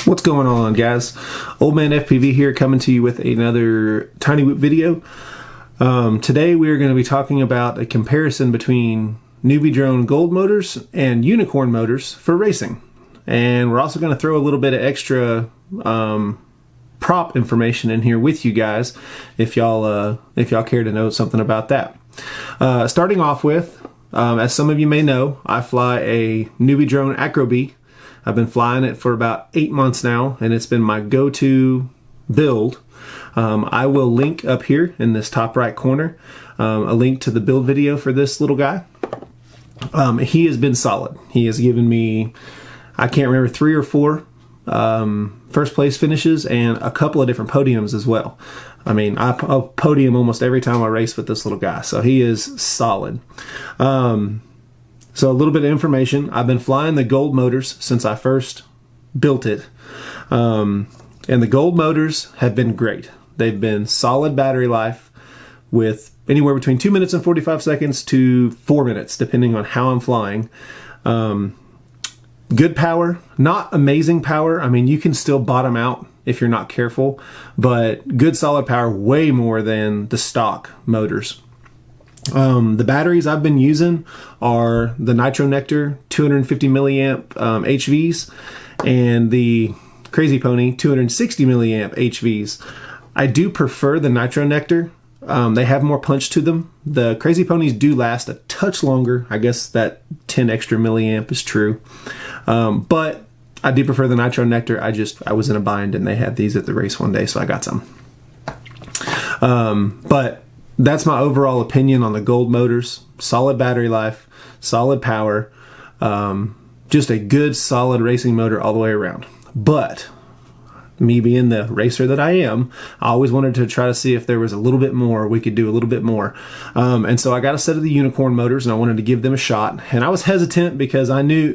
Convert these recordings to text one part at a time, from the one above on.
What's going on, guys? Old Man FPV here, coming to you with another Tiny Whoop video. Today we are going to be talking about a comparison between Newbeedrone Gold motors and Unicorn motors for racing. And we're also going to throw a little bit of extra prop information in here with you guys if y'all care to know something about that. Starting off with, as some of you may know, I fly a Newbeedrone Acro-B. I've been flying it for about 8 months now, and it's been my go-to build. I will link up here in this top right corner a link to the build video for this little guy. He has been solid. He has given me, I can't remember, 3 or 4 first place finishes and a couple of different podiums as well. I mean, I'll podium almost every time I race with this little guy, so he is solid. So a little bit of information. I've been flying the Gold motors since I first built it. And the Gold motors have been great. They've been solid battery life with anywhere between 2 minutes and 45 seconds to 4 minutes, depending on how I'm flying. Good power, not amazing power. I mean, you can still bottom out if you're not careful, but good solid power, way more than the stock motors. The batteries I've been using are the NitroNector 250 milliamp HVs and the Crazy Pony 260 milliamp HVs. I do prefer the NitroNector. They have more punch to them. The Crazy Ponies do last a touch longer. I guess that 10 extra milliamp is true. But I do prefer the NitroNector. I was in a bind and they had these at the race one day, so I got some. But that's my overall opinion on the Gold motors. Solid battery life, solid power, just a good solid racing motor all the way around. But me being the racer that I am, I always wanted to try to see if there was a little bit more, we could do a little bit more. And so I got a set of the Unicorn motors and I wanted to give them a shot. And I was hesitant because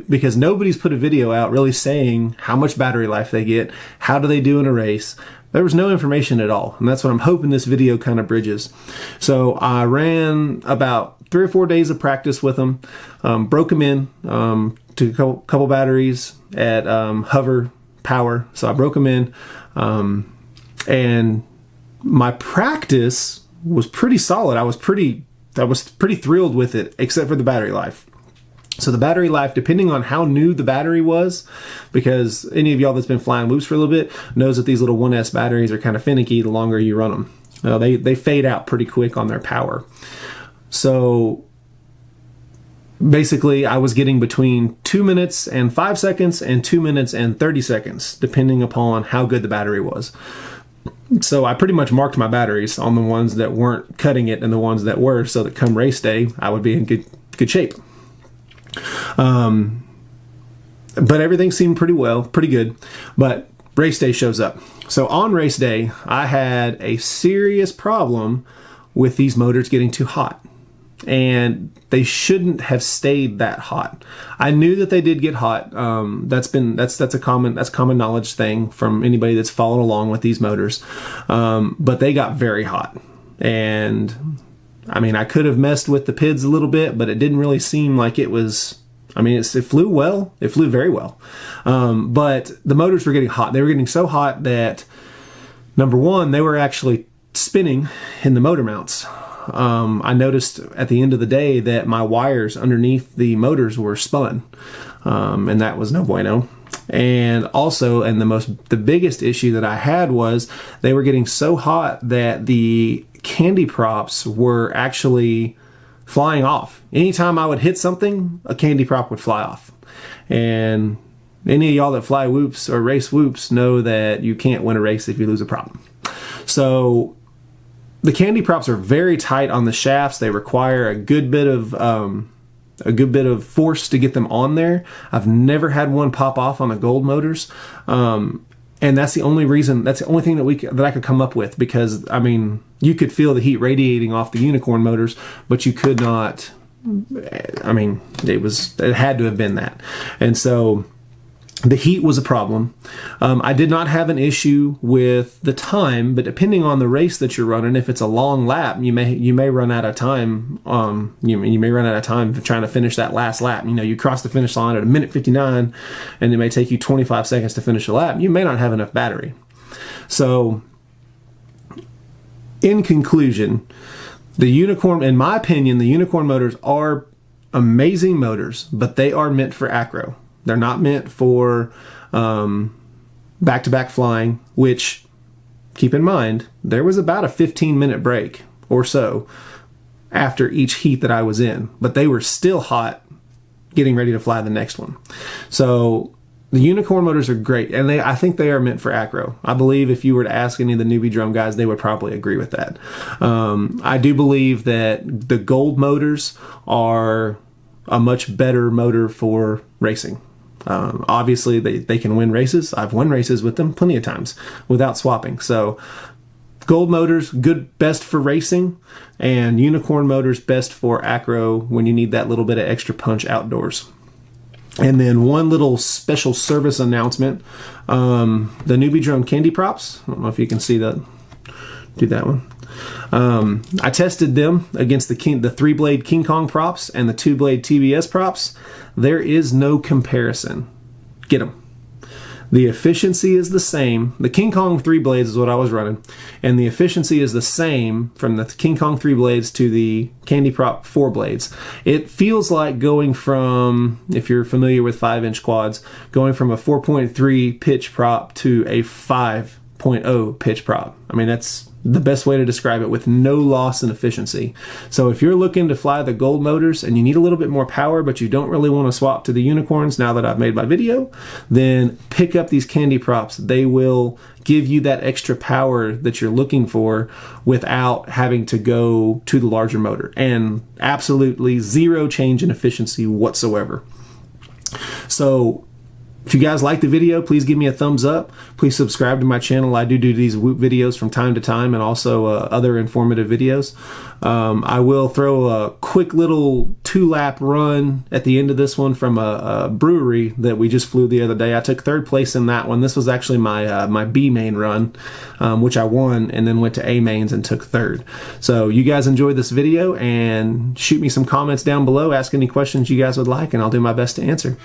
because nobody's put a video out really saying how much battery life they get, how do they do in a race. There was no information at all, and that's what I'm hoping this video kind of bridges. So I ran about 3 or 4 days of practice with them, broke them in to a couple batteries at hover power. So I broke them in, and my practice was pretty solid. I was pretty thrilled with it, except for the battery life. So the battery life, depending on how new the battery was, because any of y'all that's been flying whoops for a little bit knows that these little 1S batteries are kind of finicky the longer you run them. They fade out pretty quick on their power. So basically I was getting between 2 minutes and 5 seconds and 2 minutes and 30 seconds, depending upon how good the battery was. So I pretty much marked my batteries on the ones that weren't cutting it and the ones that were, so that come race day, I would be in good shape. But everything seemed pretty good, but race day shows up. So on race day, I had a serious problem with these motors getting too hot, and they shouldn't have stayed that hot. I knew that they did get hot. That's common knowledge thing from anybody that's followed along with these motors. But they got very hot, and I mean, I could have messed with the PIDs a little bit, but it didn't really seem like it was. I mean, it flew well. It flew very well. But the motors were getting hot. They were getting so hot that, number one, they were actually spinning in the motor mounts. I noticed at the end of the day that my wires underneath the motors were spun, and that was no bueno. And also, and the biggest issue that I had was they were getting so hot that the candy props were actually flying off. Anytime I would hit something, a candy prop would fly off. And any of y'all that fly whoops or race whoops know that you can't win a race if you lose a prop. So the candy props are very tight on the shafts. They require a good bit of force to get them on there. I've never had one pop off on the Gold motors. And that's the only thing that I could come up with, because I mean, you could feel the heat radiating off the Unicorn motors, but you could not. I mean, it had to have been that. And so The heat was a problem. I did not have an issue with the time, but depending on the race that you're running, if it's a long lap, you may run out of time. You may run out of time trying to finish that last lap. You cross the finish line at 1:59, and it may take you 25 seconds to finish a lap. You may not have enough battery. So, in conclusion, in my opinion, the Unicorn motors are amazing motors, but they are meant for acro. They're not meant for back-to-back flying, which, keep in mind, there was about a 15-minute break or so after each heat that I was in, but they were still hot getting ready to fly the next one. So the Unicorn motors are great, and I think they are meant for acro. I believe if you were to ask any of the Newbeedrone guys, they would probably agree with that. I do believe that the gold motors are a much better motor for racing. Obviously, they can win races. I've won races with them plenty of times without swapping. So gold motors, best for racing, and Unicorn motors, best for acro when you need that little bit of extra punch outdoors. And then one little special service announcement. The Newbeedrone candy props. I don't know if you can see that. Do that one. I tested them against the 3-blade King Kong props and the 2-blade TBS props. There is no comparison. Get them. The efficiency is the same. The King Kong 3 blades is what I was running, and the efficiency is the same from the King Kong 3 blades to the Candy Prop 4 blades. It feels like going from, if you're familiar with 5-inch quads, going from a 4.3 pitch prop to a 5.0 pitch prop. I mean, that's the best way to describe it, with no loss in efficiency. So if you're looking to fly the gold motors and you need a little bit more power, but you don't really want to swap to the Unicorns now that I've made my video, then pick up these candy props. They will give you that extra power that you're looking for without having to go to the larger motor, and absolutely zero change in efficiency whatsoever. So if you guys like the video, please give me a thumbs up. Please subscribe to my channel. I do these videos from time to time, and also other informative videos. I will throw a quick little 2-lap run at the end of this one from a brewery that we just flew the other day. I took 3rd place in that one. This was actually my B main run, which I won, and then went to A mains and took 3rd. So you guys enjoyed this video, and shoot me some comments down below. Ask any questions you guys would like, and I'll do my best to answer.